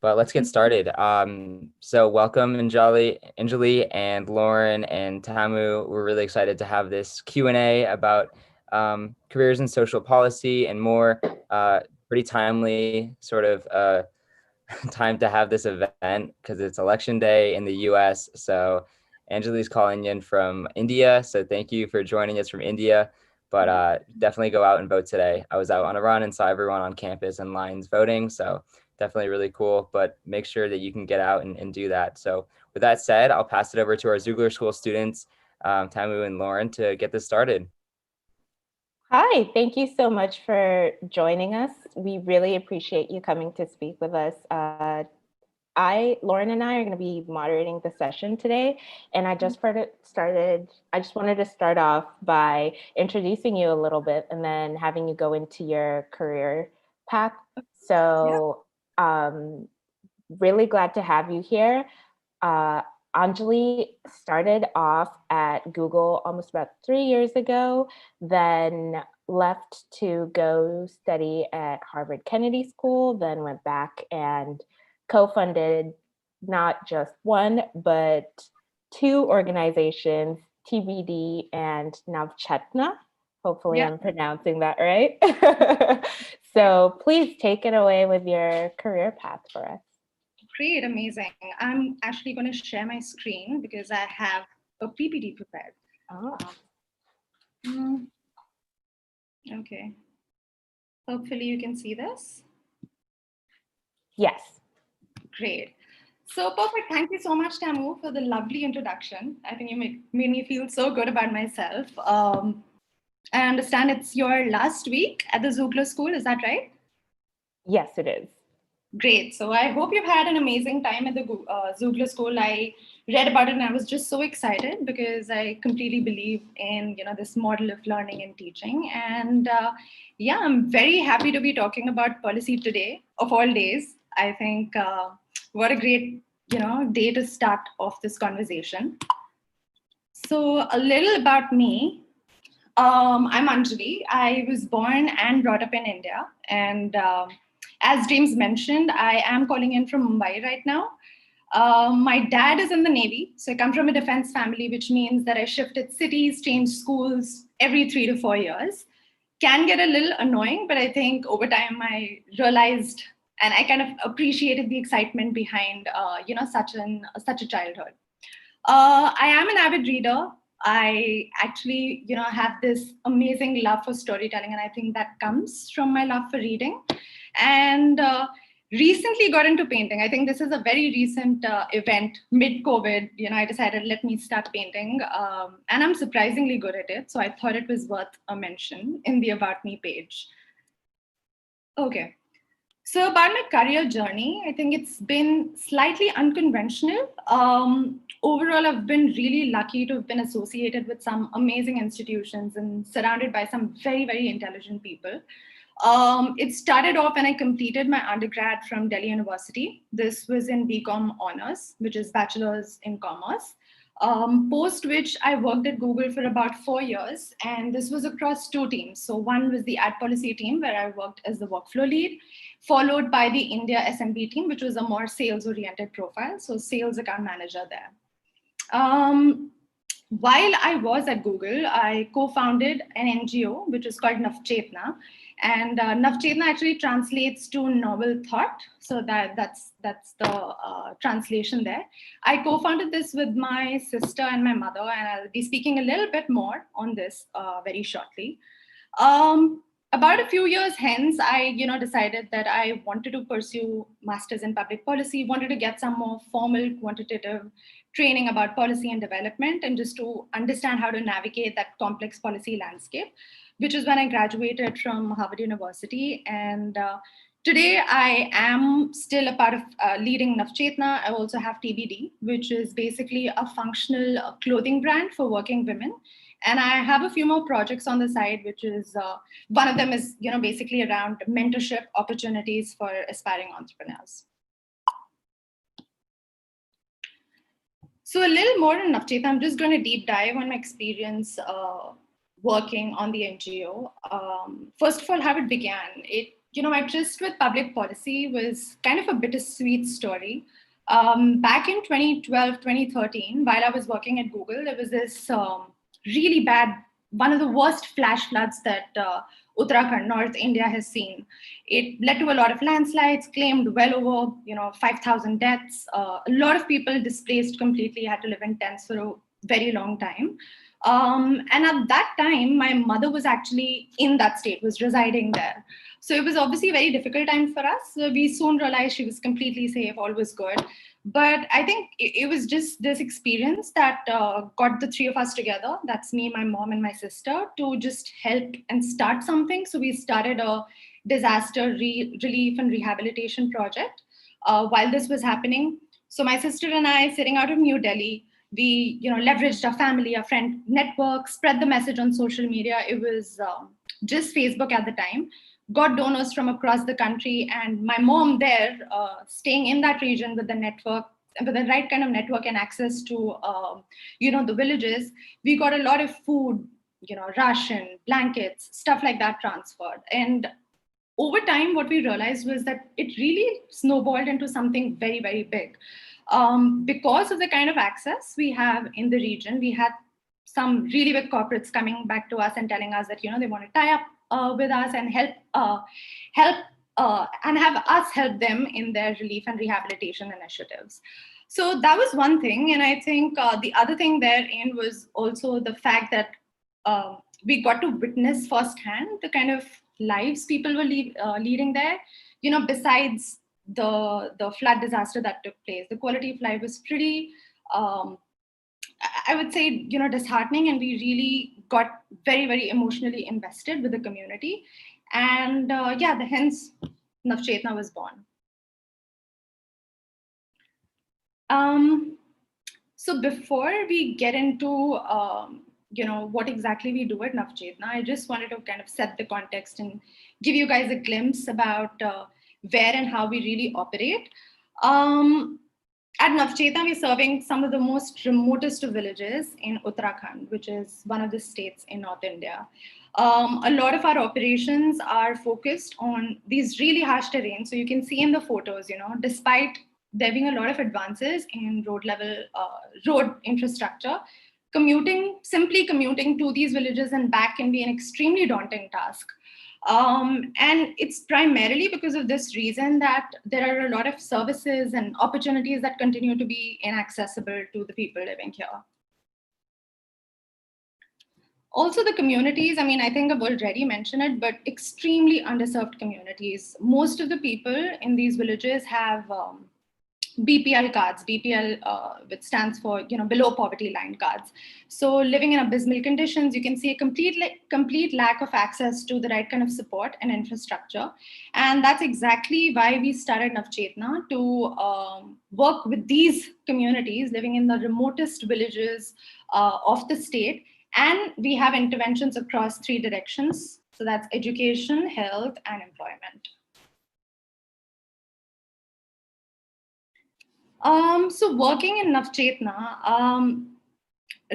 But let's get started. So welcome Anjali, and Lauren and Tamu. We're really excited to have this Q&A about careers in social policy and more. Pretty timely sort of time to have this event because it's election day in the US. So Anjali's calling in from India. So thank you for joining us from India. But definitely go out and vote today. I was out on a run and saw everyone on campus and lines voting. So definitely really cool. But make sure that you can get out and do that. So with that said, I'll pass it over to our Xoogler School students, Tamu and Lauren, to get this started. Hi, thank you so much for joining us. We really appreciate you coming to speak with us. Lauren and I are going to be moderating the session today, and I just wanted to start off by introducing you a little bit and then having you go into your career path. So, really glad to have you here. Anjali started off at Google almost about 3 years ago, then left to go study at Harvard Kennedy School, then went back and co-funded not just one, but two organizations, TBD and Navchetna. Hopefully I'm pronouncing that right. So please take it away with your career path for us. Great, amazing. I'm actually going to share my screen because I have a PPT prepared. Okay. Hopefully you can see this. Yes. Great. So perfect. Thank you so much, Tamu, for the lovely introduction. I think you made me feel so good about myself. I understand it's your last week at the Xoogler School. Is that right? Yes, it is. Great. So I hope you've had an amazing time at the Xoogler School. I read about it and I was just so excited because I completely believe in this model of learning and teaching. And I'm very happy to be talking about policy today, of all days. I think what a great day to start off this conversation. So a little about me. I'm Anjali. I was born and brought up in India, and as James mentioned, I am calling in from Mumbai right now. My dad is in the Navy, so I come from a defense family, which means that I shifted cities, changed schools every 3 to 4 years. Can get a little annoying, but I think over time I realized and I kind of appreciated the excitement behind, such a childhood. I am an avid reader. I actually, have this amazing love for storytelling, and I think that comes from my love for reading. And recently got into painting. I think this is a very recent event, mid-COVID. I decided, let me start painting. And I'm surprisingly good at it. So I thought it was worth a mention in the About Me page. Okay. So about my career journey, I think it's been slightly unconventional. Overall, I've been really lucky to have been associated with some amazing institutions and surrounded by some very, very intelligent people. It started off when I completed my undergrad from Delhi University. This was in BCom Honors, which is Bachelor's in Commerce. Post which I worked at Google for about 4 years, and this was across two teams. So one was the ad policy team, where I worked as the workflow lead, followed by the India SMB team, which was a more sales-oriented profile, so sales account manager there. While I was at Google, I co-founded an NGO, which is called Navchetna. And Navchetna actually translates to novel thought. So that's the translation there. I co-founded this with my sister and my mother, and I'll be speaking a little bit more on this very shortly. About a few years hence, I decided that I wanted to pursue masters in public policy, wanted to get some more formal quantitative training about policy and development, and just to understand how to navigate that complex policy landscape, which is when I graduated from Harvard University. And today I am still a part of leading Navchetna. I also have TBD, which is basically a functional clothing brand for working women. And I have a few more projects on the side, which is one of them is basically around mentorship opportunities for aspiring entrepreneurs. So a little more on Navchetna. I'm just going to deep dive on my experience working on the NGO. First of all, how it began. It my tryst with public policy was kind of a bittersweet story. Back in 2012, 2013, while I was working at Google, there was this really bad, one of the worst flash floods that Uttarakhand, North India has seen. It led to a lot of landslides, claimed well over 5,000 deaths. A lot of people displaced completely, had to live in tents for a very long time. And at that time, my mother was actually in that state, was residing there. So it was obviously a very difficult time for us. We soon realized she was completely safe, all was good. But I think it was just this experience that got the three of us together. That's me, my mom, and my sister, to just help and start something. So we started a disaster relief and rehabilitation project while this was happening. So my sister and I, sitting out of New Delhi, we leveraged our family, our friend network, spread the message on social media. It was just Facebook at the time. Got donors from across the country, and my mom there, staying in that region with the network, with the right kind of network and access to the villages, we got a lot of food, ration, blankets, stuff like that transferred. And over time, what we realized was that it really snowballed into something very, very big. Because of the kind of access we have in the region, we had some really big corporates coming back to us and telling us that they want to tie up with us and help and have us help them in their relief and rehabilitation initiatives. So that was one thing, and I think the other thing therein was also the fact that we got to witness firsthand the kind of lives people were leading there. Besides the flood disaster that took place, the quality of life was pretty, I would say, disheartening, and we really got very, very emotionally invested with the community. And hence Navchetna was born. So before we get into what exactly we do at Navchetna, I just wanted to kind of set the context and give you guys a glimpse about where and how we really operate. At Navchetna, we're serving some of the most remotest of villages in Uttarakhand, which is one of the states in North India. A lot of our operations are focused on these really harsh terrains. So you can see in the photos, despite there being a lot of advances in road infrastructure, simply commuting to these villages and back can be an extremely daunting task. And it's primarily because of this reason that there are a lot of services and opportunities that continue to be inaccessible to the people living here. Also, the communities, I think I've already mentioned it, but extremely underserved communities. Most of the people in these villages have BPL cards, which stands for below poverty line cards. So living in abysmal conditions, you can see a complete lack of access to the right kind of support and infrastructure. And that's exactly why we started Navchetna, to work with these communities living in the remotest villages of the state. And we have interventions across 3 directions. So that's education, health, and employment. So working in Navchetna,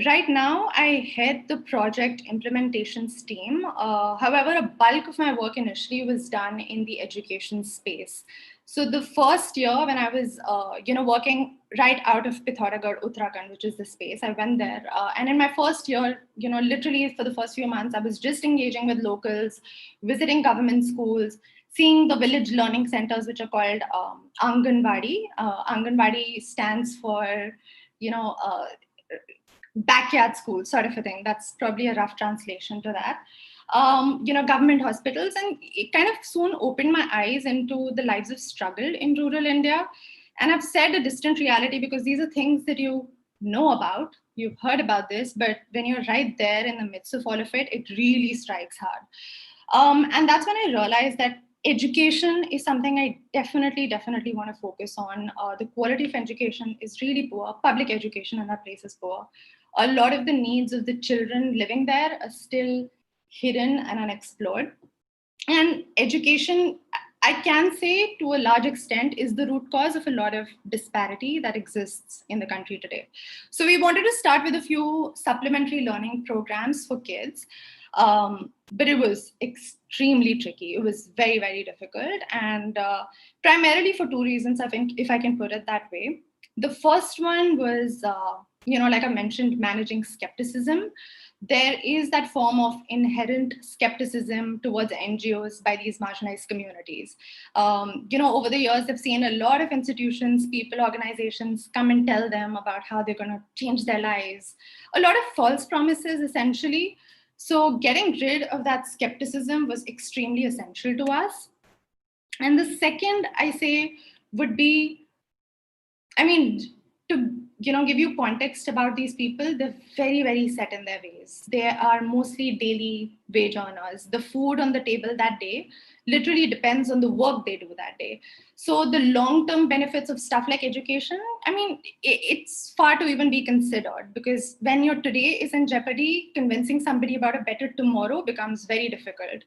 right now I head the project implementations team. However, a bulk of my work initially was done in the education space. So the first year when I was, working right out of Pithoragarh, Uttarakhand, which is the space, I went there. And in my first year, literally for the first few months, I was just engaging with locals, visiting government schools, seeing the village learning centers, which are called Anganwadi. Anganwadi stands for, backyard school sort of a thing. That's probably a rough translation to that. Government hospitals, and it kind of soon opened my eyes into the lives of struggle in rural India. And I've said a distant reality because these are things that you know about, you've heard about this, but when you're right there in the midst of all of it, it really strikes hard. And that's when I realized that education is something I definitely want to focus on. The quality of education is really poor. Public education in that place is poor. A lot of the needs of the children living there are still hidden and unexplored. And education, I can say to a large extent, is the root cause of a lot of disparity that exists in the country today. So we wanted to start with a few supplementary learning programs for kids. But it was extremely tricky. It was very, very difficult. And primarily for two reasons, I think, if I can put it that way. The first one was, like I mentioned, managing skepticism. There is that form of inherent skepticism towards NGOs by these marginalized communities. Over the years, I've seen a lot of institutions, people, organizations come and tell them about how they're going to change their lives. A lot of false promises, essentially. So getting rid of that skepticism was extremely essential to us. And the second, I say, would be, to give you context about these people, they're very, very set in their ways. They are mostly daily wage earners. The food on the table that day literally depends on the work they do that day. So the long-term benefits of stuff like education, it's far to even be considered, because when your today is in jeopardy, convincing somebody about a better tomorrow becomes very difficult.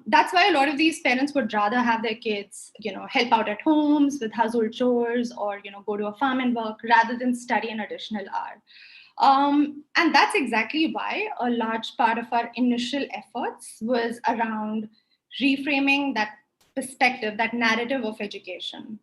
That's why a lot of these parents would rather have their kids, help out at homes with household chores, or, go to a farm and work rather than study an additional hour. And that's exactly why a large part of our initial efforts was around reframing that perspective, that narrative of education.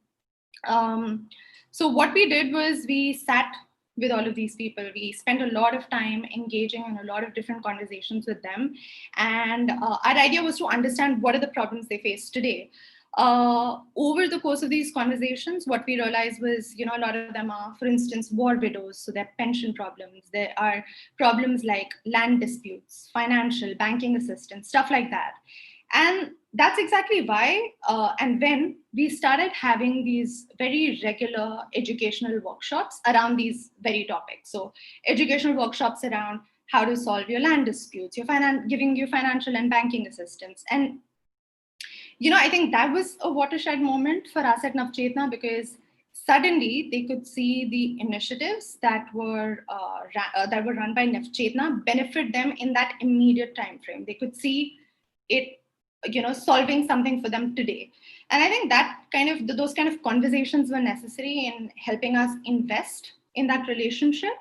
So what we did was we sat with all of these people. We spent a lot of time engaging in a lot of different conversations with them. And our idea was to understand what are the problems they face today. Over the course of these conversations, what we realized was, a lot of them are, for instance, war widows, so there are pension problems. There are problems like land disputes, financial, banking assistance, stuff like that. And that's exactly why and when we started having these very regular educational workshops around these very topics. So educational workshops around how to solve your land disputes, giving you financial and banking assistance. And I think that was a watershed moment for us at Navchetna, because suddenly they could see the initiatives that were run by Navchetna benefit them in that immediate time frame. They could see it, solving something for them today. And I think that those kind of conversations were necessary in helping us invest in that relationship.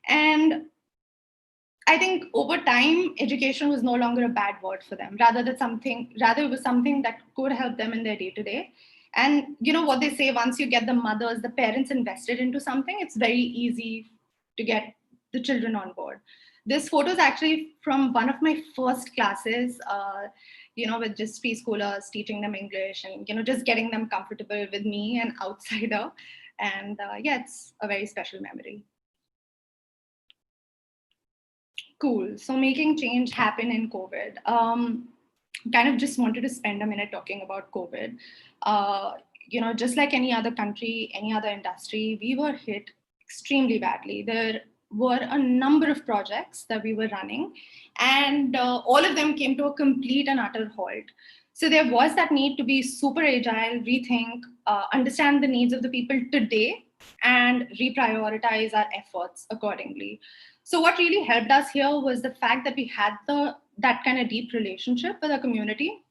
And I think over time, education was no longer a bad word for them. Rather, it was something that could help them in their day-to-day. And what they say, once you get the parents invested into something, it's very easy to get the children on board. This photo is actually from one of my first classes, with just preschoolers, teaching them English and, just getting them comfortable with me, an outsider. And it's a very special memory. Cool. So making change happen in COVID. Kind of just wanted to spend a minute talking about COVID. Just like any other country, any other industry, we were hit extremely badly. There were a number of projects that we were running, and all of them came to a complete and utter halt. So there was that need to be super agile, rethink, understand the needs of the people today, and reprioritize our efforts accordingly. So what really helped us here was the fact that we had that kind of deep relationship with our community.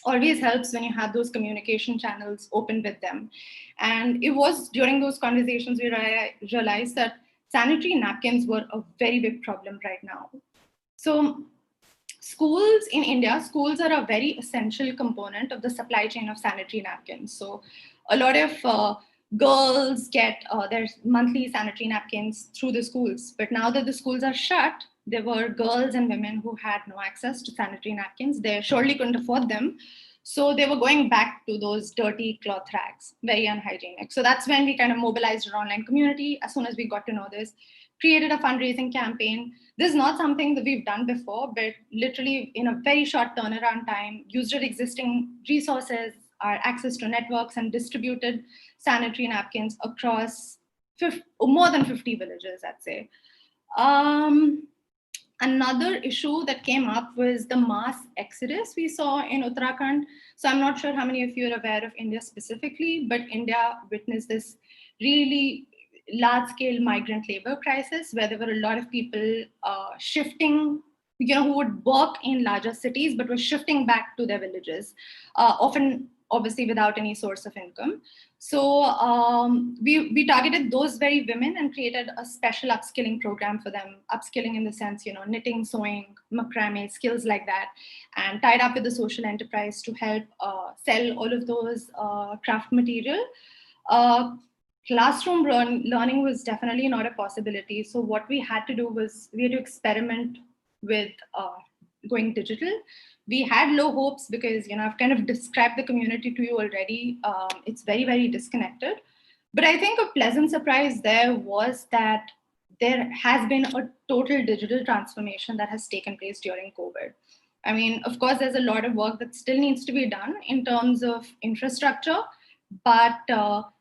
Always helps when you have those communication channels open with them. And it was during those conversations we realized that sanitary napkins were a very big problem right now. So schools in India, schools are a very essential component of the supply chain of sanitary napkins. So a lot of girls get their monthly sanitary napkins through the schools. But now that the schools are shut, there were girls and women who had no access to sanitary napkins. They surely couldn't afford them. So they were going back to those dirty cloth rags, very unhygienic. So that's when we kind of mobilized our online community. As soon as we got to know this, created a fundraising campaign. This is not something that we've done before, but literally in a very short turnaround time, used our existing resources, our access to networks, and distributed sanitary napkins across more than 50 villages, I'd say. Another issue that came up was the mass exodus we saw in Uttarakhand. So I'm not sure how many of you are aware of India specifically, but India witnessed this really large-scale migrant labor crisis where there were a lot of people shifting, who would work in larger cities, but were shifting back to their villages, often obviously without any source of income. So we targeted those very women and created a special upskilling program for them. Upskilling in the sense, knitting, sewing, macrame, skills like that, and tied up with the social enterprise to help sell all of those craft material. Classroom learning was definitely not a possibility. So what we had to do was we had to experiment with going digital. We had low hopes because, I've kind of described the community to you already. It's very, very disconnected. But I think a pleasant surprise there was that there has been a total digital transformation that has taken place during COVID. I mean, of course, there's a lot of work that still needs to be done in terms of infrastructure, but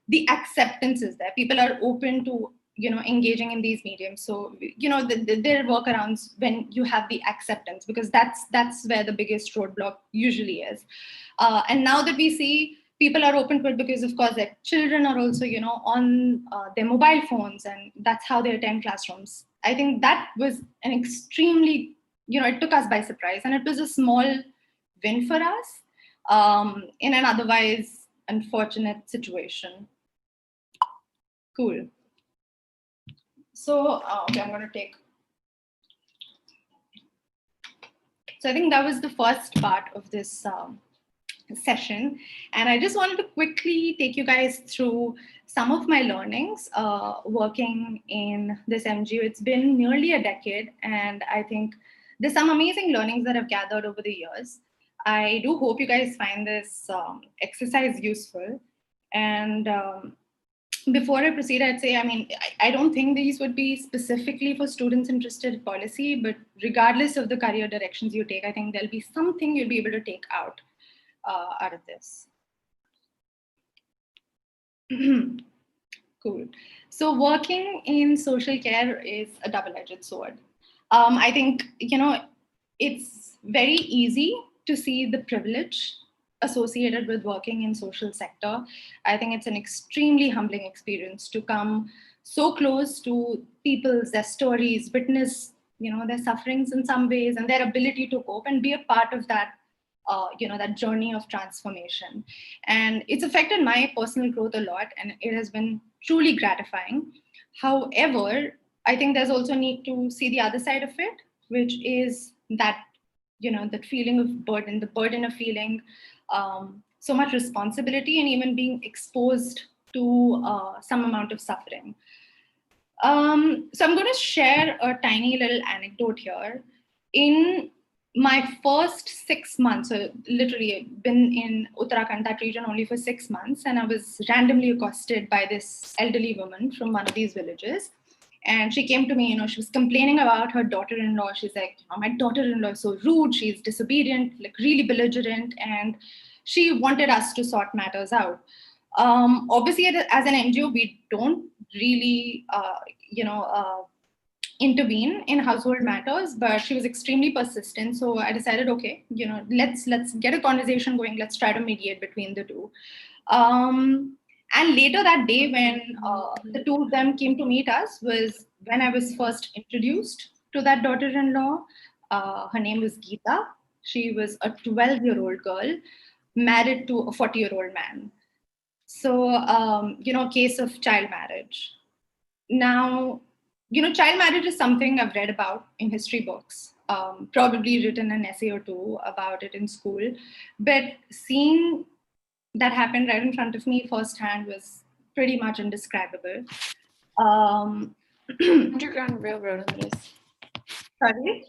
the acceptance is there. People are open to engaging in these mediums. So there are workarounds when you have the acceptance, because that's where the biggest roadblock usually is. And now that we see people are open to it, because of course their children are also on their mobile phones, and that's how they attend classrooms. I think that was an extremely it took us by surprise, and it was a small win for us in an otherwise unfortunate situation. Cool. So, okay, I'm going to take. So I think that was the first part of this session. And I just wanted to quickly take you guys through some of my learnings working in this MGO. It's been nearly a decade, and I think there's some amazing learnings that I've gathered over the years. I do hope you guys find this exercise useful. And before I proceed, I'd say, I don't think these would be specifically for students interested in policy, but regardless of the career directions you take, I think there'll be something you'll be able to take out of this. Cool. So working in social care is a double-edged sword. I think, it's very easy to see the privilege associated with working in social sector. I think it's an extremely humbling experience to come so close to people's, their stories, witness, their sufferings in some ways, and their ability to cope and be a part of that, that journey of transformation. And it's affected my personal growth a lot, and it has been truly gratifying. However, I think there's also need to see the other side of it, which is that, that feeling of burden, the burden of feeling so much responsibility and even being exposed to some amount of suffering. So I'm going to share a tiny little anecdote here. In my first 6 months, so literally I've been in Uttarakhand, that region, only for 6 months, and I was randomly accosted by this elderly woman from one of these villages. And she came to me, she was complaining about her daughter-in-law. She's like, my daughter-in-law is so rude, she's disobedient, like really belligerent, and she wanted us to sort matters out. Obviously, as an NGO, we don't really, intervene in household matters, but she was extremely persistent. So I decided, okay, let's get a conversation going. Let's try to mediate between the two. And later that day, when the two of them came to meet us, was when I was first introduced to that daughter-in-law. Her name was Geeta. She was a 12-year-old girl married to a 40-year-old man. So, case of child marriage. Now, child marriage is something I've read about in history books, probably written an essay or two about it in school, but seeing that happened right in front of me firsthand was pretty much indescribable. Underground Railroad on this. Sorry?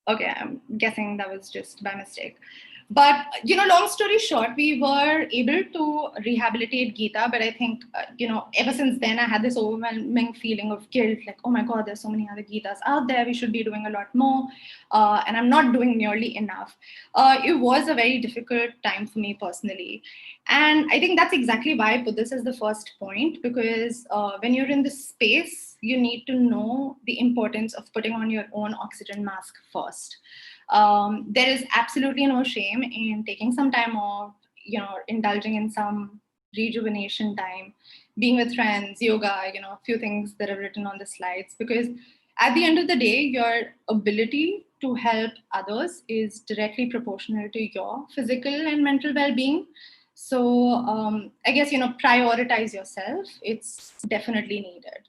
Okay, I'm guessing that was just by mistake. But, long story short, we were able to rehabilitate Geeta, but I think, ever since then, I had this overwhelming feeling of guilt, like, oh my God, there's so many other Geetas out there, we should be doing a lot more, and I'm not doing nearly enough. It was a very difficult time for me personally. And I think that's exactly why I put this as the first point, because when you're in this space, you need to know the importance of putting on your own oxygen mask first. There is absolutely no shame in taking some time off, indulging in some rejuvenation time, being with friends, yoga, a few things that are written on the slides, because at the end of the day, your ability to help others is directly proportional to your physical and mental well-being. So I guess, prioritize yourself. It's definitely needed.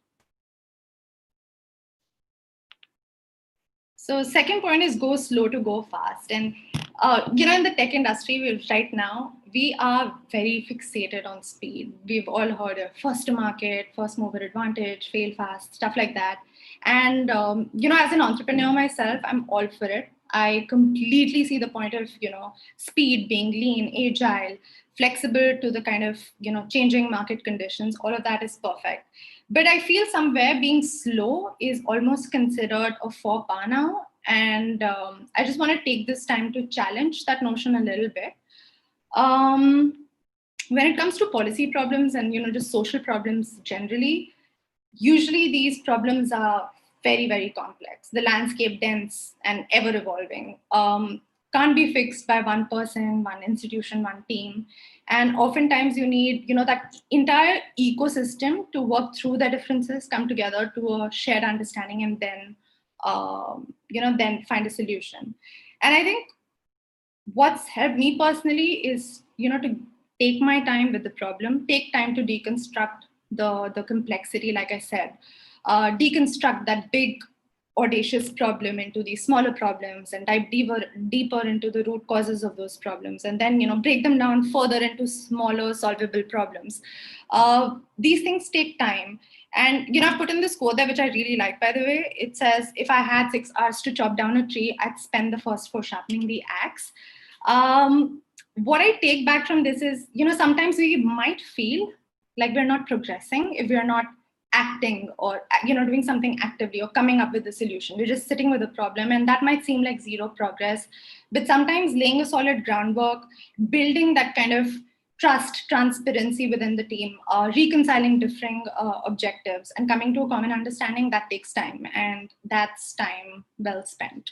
So second point is go slow to go fast. And, in the tech industry right now, we are very fixated on speed. We've all heard of first to market, first mover advantage, fail fast, stuff like that. And, as an entrepreneur myself, I'm all for it. I completely see the point of, speed, being lean, agile, flexible to the kind of, changing market conditions. All of that is perfect. But I feel somewhere being slow is almost considered a faux pas now. And I just want to take this time to challenge that notion a little bit. When it comes to policy problems and, just social problems generally, usually these problems are very, very complex. The landscape dense and ever evolving. Can't be fixed by one person, one institution, one team. And oftentimes you need, that entire ecosystem to work through the differences, come together to a shared understanding, and then, then find a solution. And I think what's helped me personally is, to take my time with the problem, take time to deconstruct the complexity, like I said, deconstruct that big audacious problem into these smaller problems and dive deeper into the root causes of those problems, and then break them down further into smaller solvable problems. These things take time. And I've put in this quote there, which I really like, by the way. It says, if I had 6 hours to chop down a tree, I'd spend the first 4 sharpening the axe. What I take back from this is, sometimes we might feel like we're not progressing if we're not acting or doing something actively or coming up with a solution. We're just sitting with a problem, and that might seem like zero progress. But sometimes laying a solid groundwork, building that kind of trust, transparency within the team, reconciling differing objectives, and coming to a common understanding, that takes time, and that's time well spent.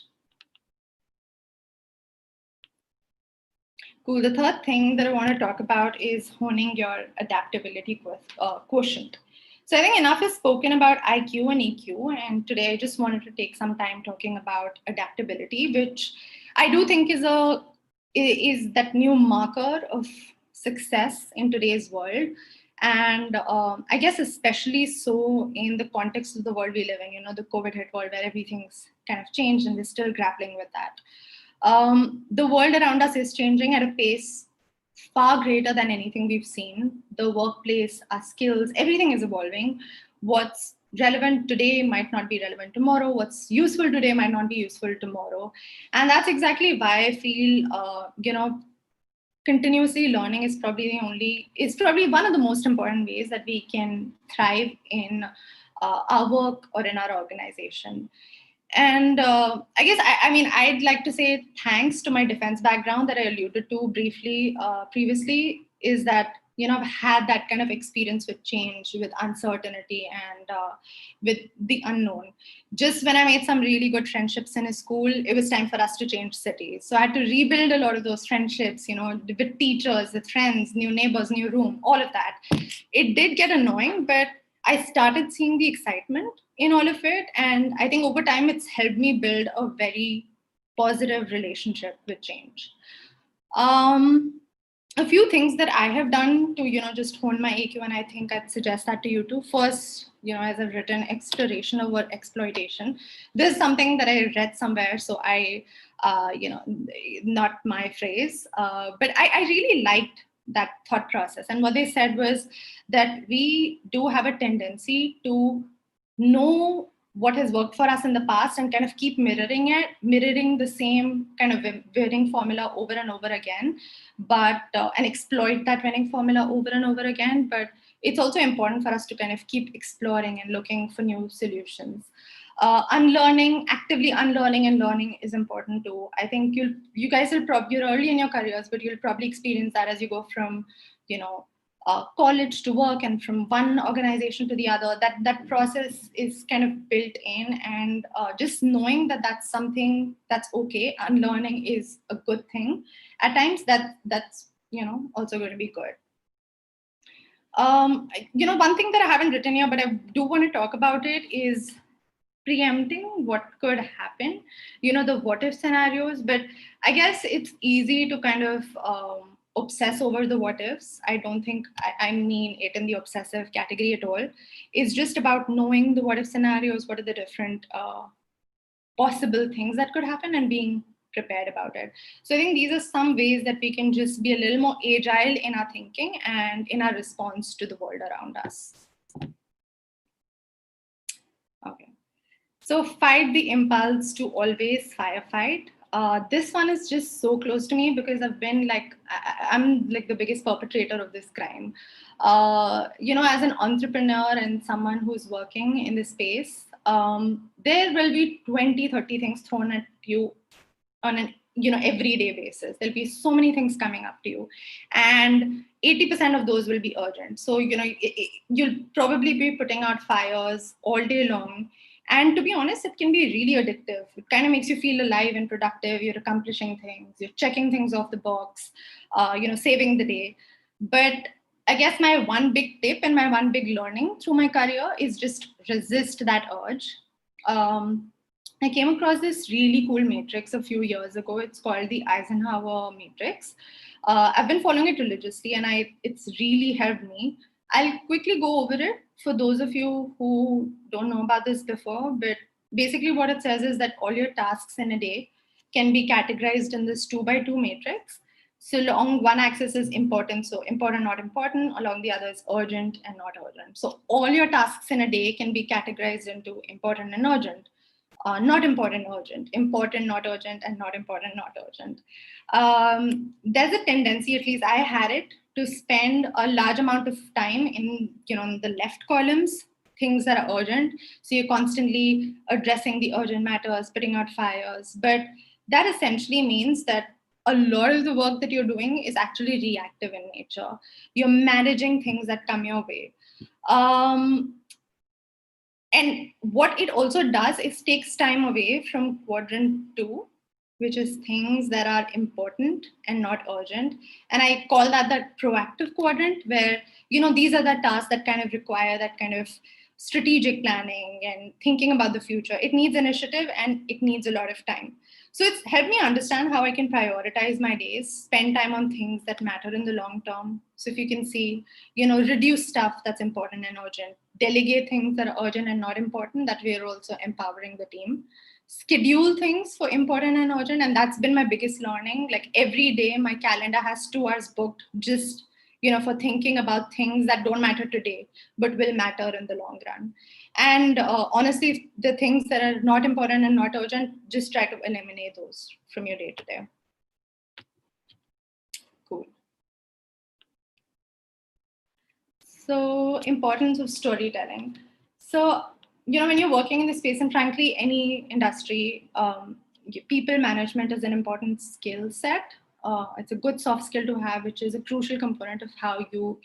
Cool. The third thing that I want to talk about is honing your adaptability quotient. So I think enough is spoken about IQ and EQ, and today I just wanted to take some time talking about adaptability, which I do think is that new marker of success in today's world. And I guess especially so in the context of the world we live in, the COVID hit world where everything's kind of changed and we're still grappling with that. The world around us is changing at a pace far greater than anything we've seen. The workplace, our skills, everything is evolving. What's relevant today might not be relevant tomorrow. What's useful today might not be useful tomorrow. And that's exactly why I feel, continuously learning is probably one of the most important ways that we can thrive in our work or in our organization. And I guess, I'd like to say thanks to my defense background that I alluded to briefly previously, is that, I've had that kind of experience with change, with uncertainty, and with the unknown. Just when I made some really good friendships in a school, it was time for us to change cities. So I had to rebuild a lot of those friendships, with teachers, with friends, new neighbors, new room, all of that. It did get annoying, but I started seeing the excitement in all of it. And I think over time, it's helped me build a very positive relationship with change. A few things that I have done to, just hone my AQ, and I think I'd suggest that to you too. First, as I've written, exploration over exploitation. This is something that I read somewhere, so I, not my phrase, but I really liked that thought process. And what they said was that we do have a tendency to know what has worked for us in the past and kind of keep mirroring the same kind of winning formula over and over again, but and exploit that winning formula over and over again. But it's also important for us to kind of keep exploring and looking for new solutions. Actively unlearning and learning is important too. I think you guys will you're early in your careers, but you'll probably experience that as you go from, college to work and from one organization to the other. That process is kind of built in, and just knowing that that's something that's okay. Unlearning is a good thing. At times that's also going to be good. One thing that I haven't written here, but I do want to talk about it, is preempting what could happen, the what if scenarios. But I guess it's easy to kind of obsess over the what ifs. I don't think I mean it in the obsessive category at all. It's just about knowing the what if scenarios, what are the different possible things that could happen, and being prepared about it. So I think these are some ways that we can just be a little more agile in our thinking and in our response to the world around us. Okay. So fight the impulse to always firefight. This one is just so close to me because I've been like, I'm like the biggest perpetrator of this crime. As an entrepreneur and someone who's working in this space, there will be 20, 30 things thrown at you on an everyday basis. There'll be so many things coming up to you, and 80% of those will be urgent. So you'll probably be putting out fires all day long. And to be honest, it can be really addictive. It kind of makes you feel alive and productive. You're accomplishing things, you're checking things off the box, saving the day. But I guess my one big tip and my one big learning through my career is just resist that urge. I came across this really cool matrix a few years ago. It's called the Eisenhower matrix. I've been following it religiously, and it's really helped me. I'll quickly go over it for those of you who don't know about this before, but basically what it says is that all your tasks in a day can be categorized in this 2x2 matrix. So along one axis is important, so important, not important. Along the other is urgent and not urgent. So all your tasks in a day can be categorized into important and urgent. Not important, urgent, important, not urgent, and not important, not urgent. There's a tendency, at least I had it, to spend a large amount of time in the left columns, things that are urgent. So you're constantly addressing the urgent matters, putting out fires. But that essentially means that a lot of the work that you're doing is actually reactive in nature. You're managing things that come your way. And what it also does is takes time away from quadrant 2, which is things that are important and not urgent. And I call that proactive quadrant, where, these are the tasks that kind of require that kind of strategic planning and thinking about the future. It needs initiative and it needs a lot of time. So it's helped me understand how I can prioritize my days, spend time on things that matter in the long term. So if you can see, reduce stuff that's important and urgent, delegate things that are urgent and not important, that we are also empowering the team. Schedule things for important and urgent. And that's been my biggest learning. Like every day, my calendar has 2 hours booked just, for thinking about things that don't matter today, but will matter in the long run. And honestly, the things that are not important and not urgent, just try to eliminate those from your day to day. Cool. So, importance of storytelling. So, when you're working in the space, and frankly, any industry, people management is an important skill set. It's a good soft skill to have, which is a crucial component of how you,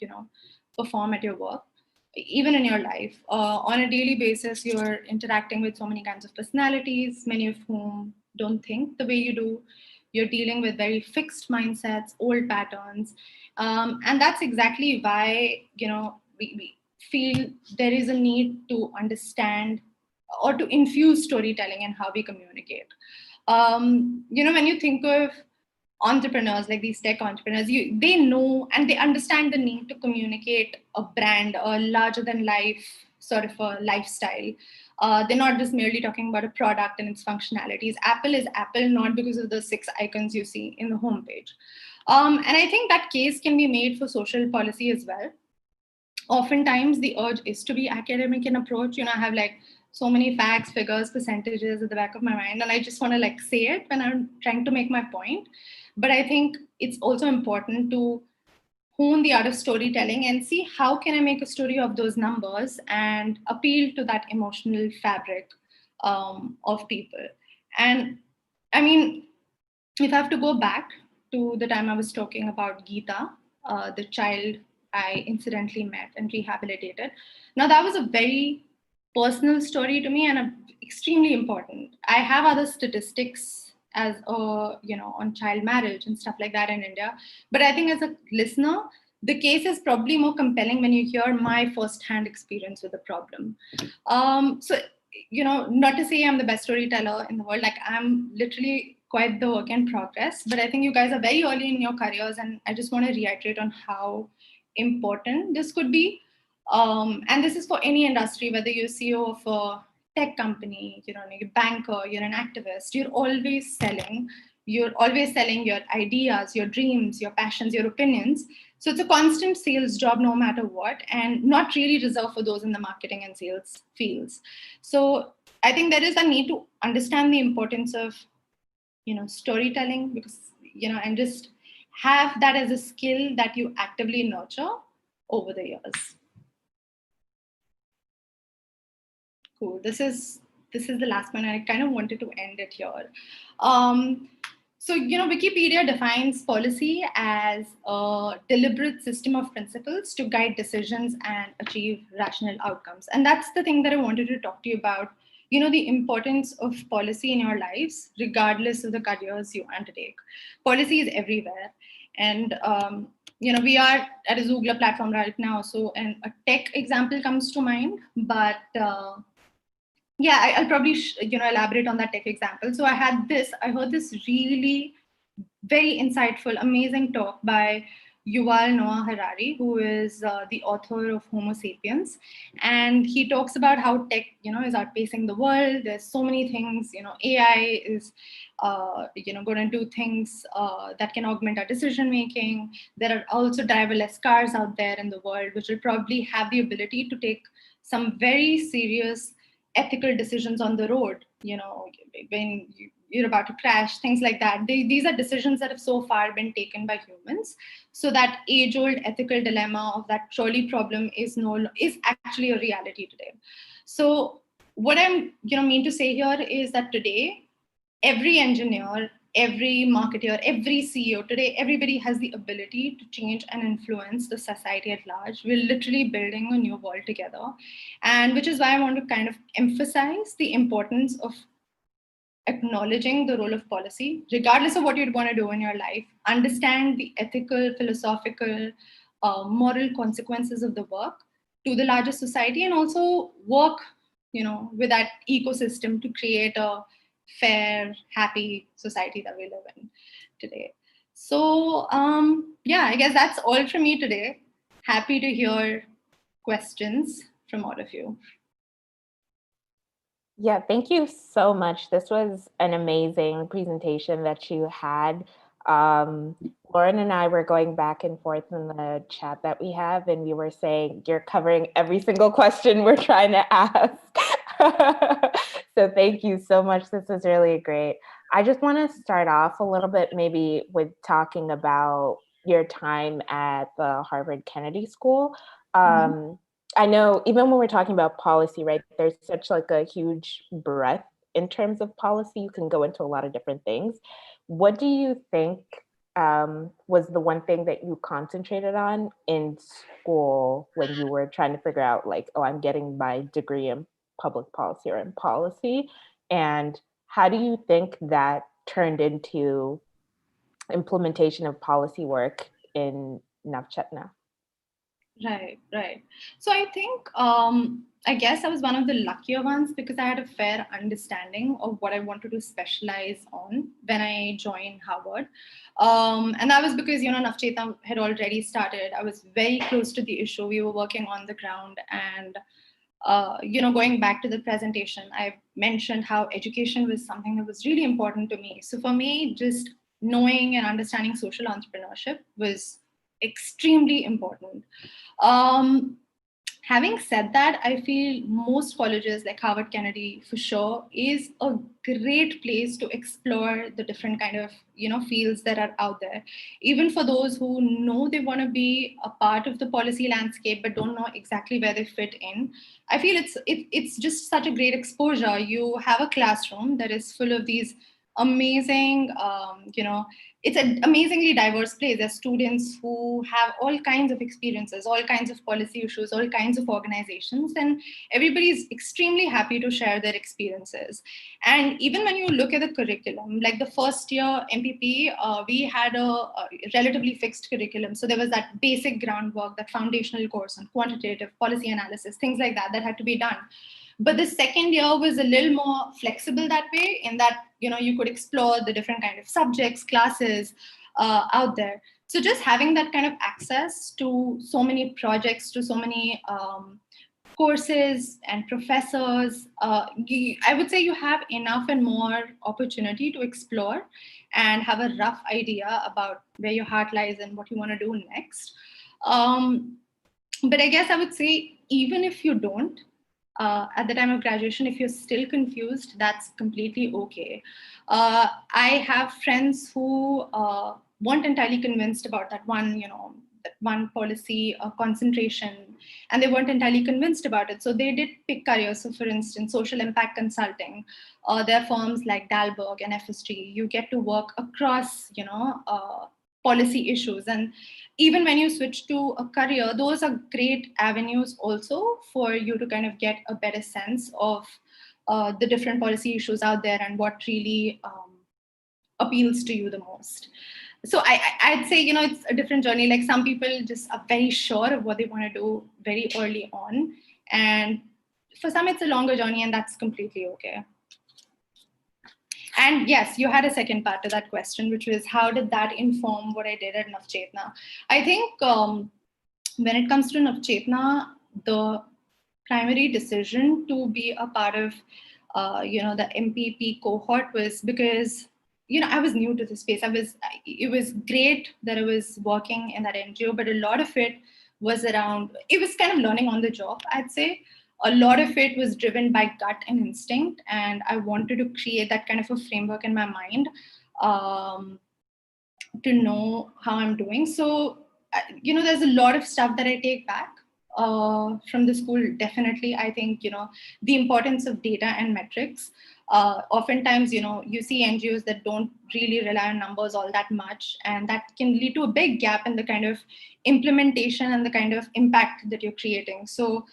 perform at your work, even in your life. On a daily basis, you're interacting with so many kinds of personalities, many of whom don't think the way you do. You're dealing with very fixed mindsets, old patterns. And that's exactly why, we feel there is a need to understand or to infuse storytelling in how we communicate. When you think of entrepreneurs, like these tech entrepreneurs, they know and they understand the need to communicate a brand, a larger than life sort of a lifestyle. They're not just merely talking about a product and its functionalities. Apple is Apple, not because of the 6 icons you see in the homepage. And I think that case can be made for social policy as well. Oftentimes the urge is to be academic in approach. I have like so many facts, figures, percentages at the back of my mind, and I just want to like say it when I'm trying to make my point. But I think it's also important to hone the art of storytelling and see how can I make a story of those numbers and appeal to that emotional fabric of people. And I mean, if I have to go back to the time I was talking about Geeta, the child I incidentally met and rehabilitated. Now that was a very personal story to me and extremely important. I have other statistics as on child marriage and stuff like that in India, but I think as a listener, the case is probably more compelling when you hear my firsthand experience with the problem. So not to say I'm the best storyteller in the world, like I'm literally quite the work in progress, but I think you guys are very early in your careers, and I just want to reiterate on how important this could be. And this is for any industry, whether you're CEO of a tech company, you're a banker, you're an activist, you're always selling. You're always selling your ideas, your dreams, your passions, your opinions. So it's a constant sales job no matter what, and not really reserved for those in the marketing and sales fields. So I think there is a need to understand the importance of storytelling, because and just have that as a skill that you actively nurture over the years. Cool. This is the last one. I kind of wanted to end it here. So, Wikipedia defines policy as a deliberate system of principles to guide decisions and achieve rational outcomes. And that's the thing that I wanted to talk to you about, the importance of policy in your lives, regardless of the careers you undertake. Policy is everywhere. And, we are at a Xoogler platform right now. So a tech example comes to mind, but yeah, I'll probably elaborate on that tech example. So I heard this really very insightful, amazing talk by Yuval Noah Harari, who is the author of Homo Sapiens, and he talks about how tech, is outpacing the world. There's so many things, AI is, going to do things that can augment our decision making. There are also driverless cars out there in the world, which will probably have the ability to take some very serious ethical decisions on the road, when you're about to crash, things like that. These are decisions that have so far been taken by humans. So that age-old ethical dilemma of that trolley problem is actually a reality today. So what I'm mean to say here is that today, every engineer, every marketer, every CEO today, everybody has the ability to change and influence the society at large. We're literally building a new world together. And which is why I want to kind of emphasize the importance of acknowledging the role of policy, regardless of what you'd want to do in your life. Understand the ethical, philosophical, moral consequences of the work to the larger society, and also work, with that ecosystem to create a fair, happy society that we live in today. So yeah, I guess that's all from me today. Happy to hear questions from all of you. Yeah, thank you so much. This was an amazing presentation that you had. Lauren and I were going back and forth in the chat that we have, and we were saying you're covering every single question we're trying to ask. So thank you so much. This was really great. I just want to start off a little bit maybe with talking about your time at the Harvard Kennedy School. I know even when we're talking about policy, right, there's such like a huge breadth in terms of policy. You can go into a lot of different things. What do you think was the one thing that you concentrated on in school when you were trying to figure out like, oh, I'm getting my degree in public policy or in policy? And how do you think that turned into implementation of policy work in Navchetna? Right. So I think, I guess I was one of the luckier ones because I had a fair understanding of what I wanted to specialize on when I joined Harvard. And that was because, Navchetna had already started. I was very close to the issue. We were working on the ground. And, going back to the presentation, I mentioned how education was something that was really important to me. So for me, just knowing and understanding social entrepreneurship was extremely important. Having said that, I feel most colleges like Harvard Kennedy for sure is a great place to explore the different kind of fields that are out there. Even for those who know they want to be a part of the policy landscape but don't know exactly where they fit in, I feel it's just such a great exposure. You have a classroom that is full of these amazing, it's an amazingly diverse place. There's students who have all kinds of experiences, all kinds of policy issues, all kinds of organizations, and everybody's extremely happy to share their experiences. And even when you look at the curriculum, like the first year MPP, we had a relatively fixed curriculum. So there was that basic groundwork, that foundational course on quantitative policy analysis, things like that had to be done. But the second year was a little more flexible that way, in that you could explore the different kind of subjects, classes out there. So just having that kind of access to so many projects, to so many courses and professors, I would say you have enough and more opportunity to explore and have a rough idea about where your heart lies and what you want to do next. But I guess I would say, even if you don't, at the time of graduation, if you're still confused, that's completely okay. I have friends who weren't entirely convinced about that one policy concentration, and they weren't entirely convinced about it. So they did pick careers. So for instance, social impact consulting, there are firms like Dalberg and FSG. You get to work across, policy issues. And even when you switch to a career, those are great avenues also for you to kind of get a better sense of the different policy issues out there and what really appeals to you the most. So I'd say, it's a different journey. Like, some people just are very sure of what they want to do very early on. And for some, it's a longer journey, and that's completely okay. And yes, you had a second part to that question, which was, how did that inform what I did at Navchetna? I think when it comes to Navchetna, the primary decision to be a part of, the MPP cohort was because, I was new to the space. It was great that I was working in that NGO, but a lot of it was it was kind of learning on the job, I'd say. A lot of it was driven by gut and instinct, and I wanted to create that kind of a framework in my mind to know how I'm doing. So, there's a lot of stuff that I take back from the school. Definitely, I think, the importance of data and metrics. Oftentimes, you see NGOs that don't really rely on numbers all that much, and that can lead to a big gap in the kind of implementation and the kind of impact that you're creating. So,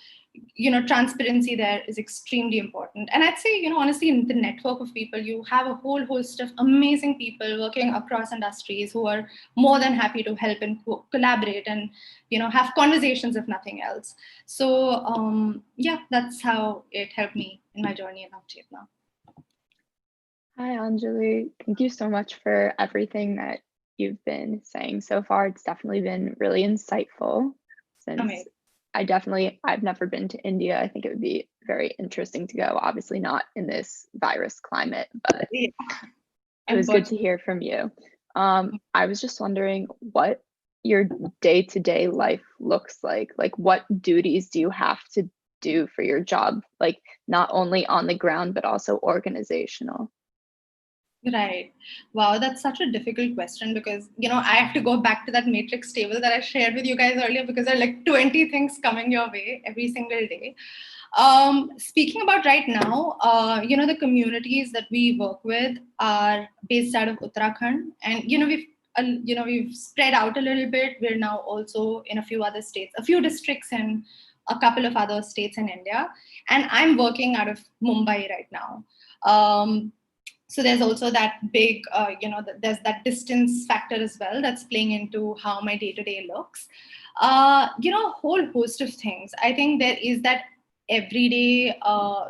transparency there is extremely important. And I'd say, honestly, in the network of people, you have a whole host of amazing people working across industries who are more than happy to help and collaborate and, have conversations, if nothing else. So, that's how it helped me in my journey in Navchetna. Hi, Anjali. Thank you so much for everything that you've been saying so far. It's definitely been really insightful. Since Amazing. I've never been to India. I think it would be very interesting to go. Obviously not in this virus climate, but Yeah. It was good to hear from you. I was just wondering what your day-to-day life looks like. Like, what duties do you have to do for your job? Like, not only on the ground, but also organizational. Right. Wow, that's such a difficult question because, I have to go back to that matrix table that I shared with you guys earlier, because there are like 20 things coming your way every single day. Speaking about right now, the communities that we work with are based out of Uttarakhand, and, we've spread out a little bit. We're now also in a few other states, a few districts in a couple of other states in India. And I'm working out of Mumbai right now. So there's also that big, there's that distance factor as well that's playing into how my day-to-day looks. A whole host of things. I think there is that everyday,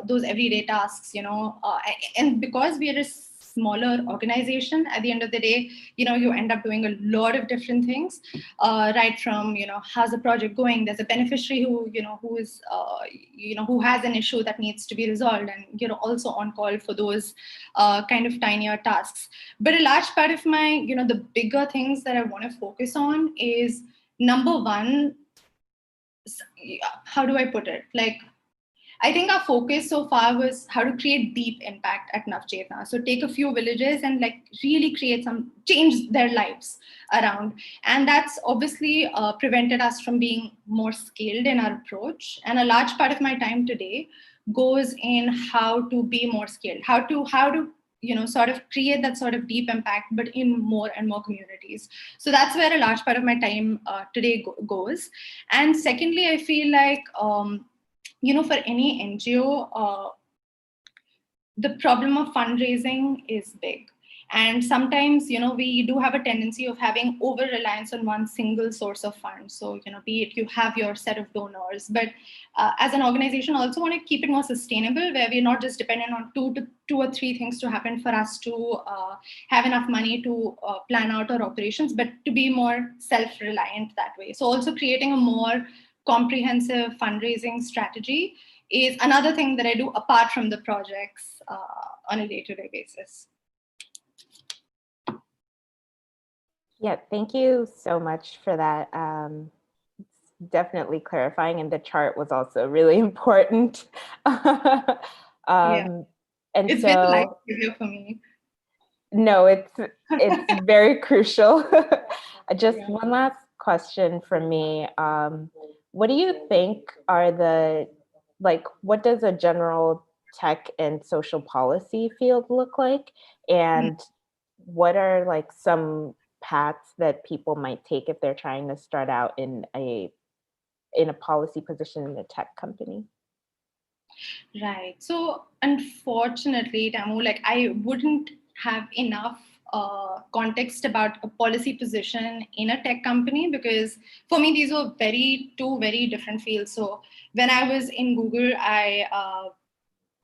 those everyday tasks, and because we are a smaller organization, at the end of the day, you end up doing a lot of different things, right from, how's the project going? There's a beneficiary who is, who has an issue that needs to be resolved, and, also on call for those kind of tinier tasks. But a large part of my, the bigger things that I want to focus on is, number one, how do I put it? Like, I think our focus so far was how to create deep impact at Navchetna. So take a few villages and really change their lives around. And that's obviously prevented us from being more scaled in our approach. And a large part of my time today goes in how to be more scaled, how to sort of create that sort of deep impact, but in more and more communities. So that's where a large part of my time today goes. And secondly, I feel like, for any NGO, the problem of fundraising is big. And sometimes, we do have a tendency of having over-reliance on one single source of funds. So, be it you have your set of donors, but as an organization, also want to keep it more sustainable, where we're not just dependent on two or three things to happen for us to have enough money to plan out our operations, but to be more self-reliant that way. So also creating a more comprehensive fundraising strategy is another thing that I do apart from the projects on a day-to-day basis. Yeah, thank you so much for that. It's definitely clarifying, and the chart was also really important. Yeah. And it's so, been like here for me. No, it's very crucial. Just one last question from me. What do you think are what does a general tech and social policy field look like? And what are some paths that people might take if they're trying to start out in a policy position in a tech company? Right. So unfortunately, Tamu, I wouldn't have enough context about a policy position in a tech company, because for me, these were two very different fields. So when I was in Google,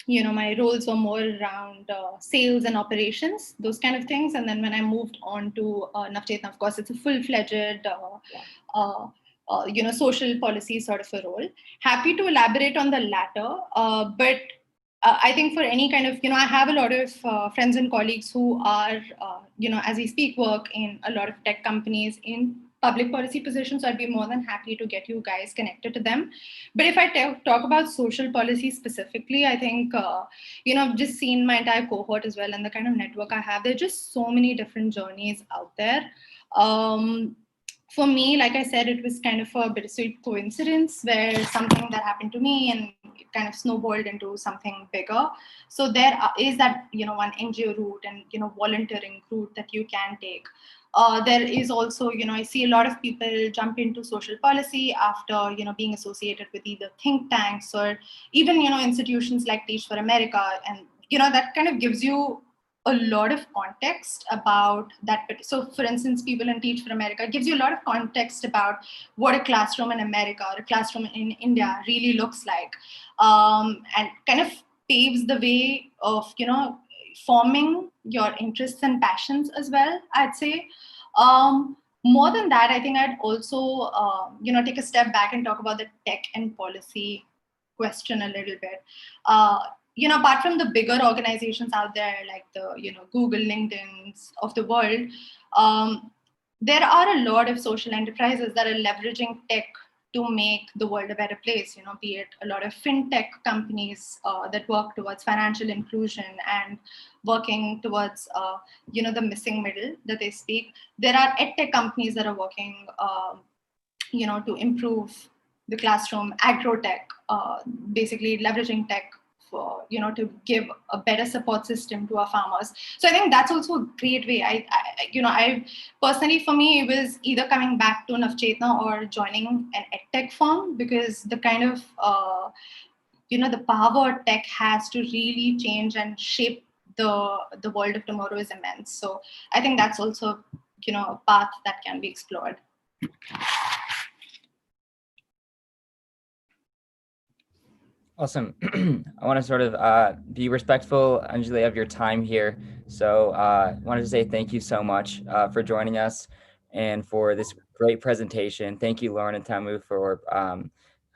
my roles were more around sales and operations, those kind of things. And then when I moved on to Navchetna, of course, it's a full-fledged social policy sort of a role. Happy to elaborate on the latter, but I think for any kind of, I have a lot of friends and colleagues who are, as we speak, work in a lot of tech companies in public policy positions. So I'd be more than happy to get you guys connected to them. But if I talk about social policy specifically, I think, I've just seen my entire cohort as well, and the kind of network I have, there are just so many different journeys out there. For me, like I said, it was kind of a bittersweet coincidence where something that happened to me and it kind of snowballed into something bigger. So there is that, one NGO route and, volunteering route that you can take. There is also, I see a lot of people jump into social policy after, being associated with either think tanks or even, institutions like Teach for America. And, that kind of gives you a lot of context about that. So for instance, people in Teach for America gives you a lot of context about what a classroom in America or a classroom in India really looks like, and kind of paves the way of, forming your interests and passions as well, I'd say. More than that, I think I'd also, take a step back and talk about the tech and policy question a little bit. Apart from the bigger organizations out there, like the, Google, LinkedIn's of the world, there are a lot of social enterprises that are leveraging tech to make the world a better place, be it a lot of fintech companies that work towards financial inclusion and working towards, the missing middle that they speak. There are edtech companies that are working, to improve the classroom, agrotech, basically leveraging tech for, to give a better support system to our farmers. So I think that's also a great way. I personally, for me, it was either coming back to Navchetna or joining an edtech firm, because the kind of, the power tech has to really change and shape the world of tomorrow is immense. So I think that's also, a path that can be explored. Awesome. I want to sort of be respectful, Anjali, of your time here. So I wanted to say thank you so much for joining us and for this great presentation. Thank you, Lauren and Tamu, for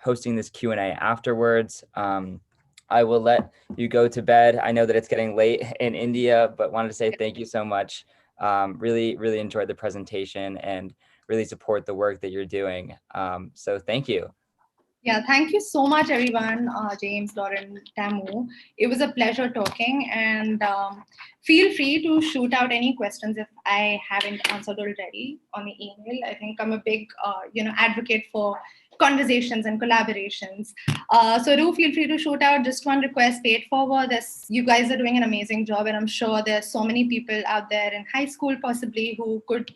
hosting this Q&A afterwards. I will let you go to bed. I know that it's getting late in India, but wanted to say thank you so much. Really, really enjoyed the presentation and really support the work that you're doing. So thank you. Yeah, thank you so much, everyone, James, Lauren, Tamu. It was a pleasure talking, and feel free to shoot out any questions if I haven't answered already on the email. I think I'm a big, advocate for conversations and collaborations. So do feel free to shoot out. Just one request, pay it forward. You guys are doing an amazing job, and I'm sure there's so many people out there in high school possibly who could,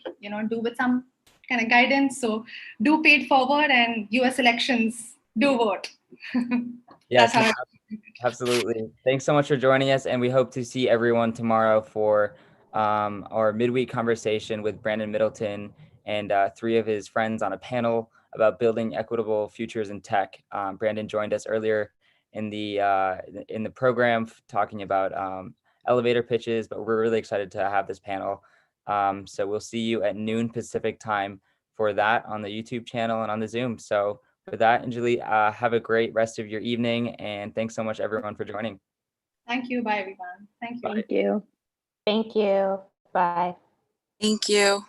do with some kind of guidance. So do pay it forward, and US elections, do vote. Yes, absolutely. Thanks so much for joining us, and we hope to see everyone tomorrow for our midweek conversation with Brandon Middleton and 3 of his friends on a panel about building equitable futures in tech. Brandon joined us earlier in the program talking about elevator pitches, but we're really excited to have this panel. So we'll see you at noon Pacific time for that on the YouTube channel and on the Zoom. So with that, Anjali, have a great rest of your evening, and thanks so much everyone for joining. Thank you. Bye, everyone. Thank you. Thank you. Thank you. Bye. Thank you.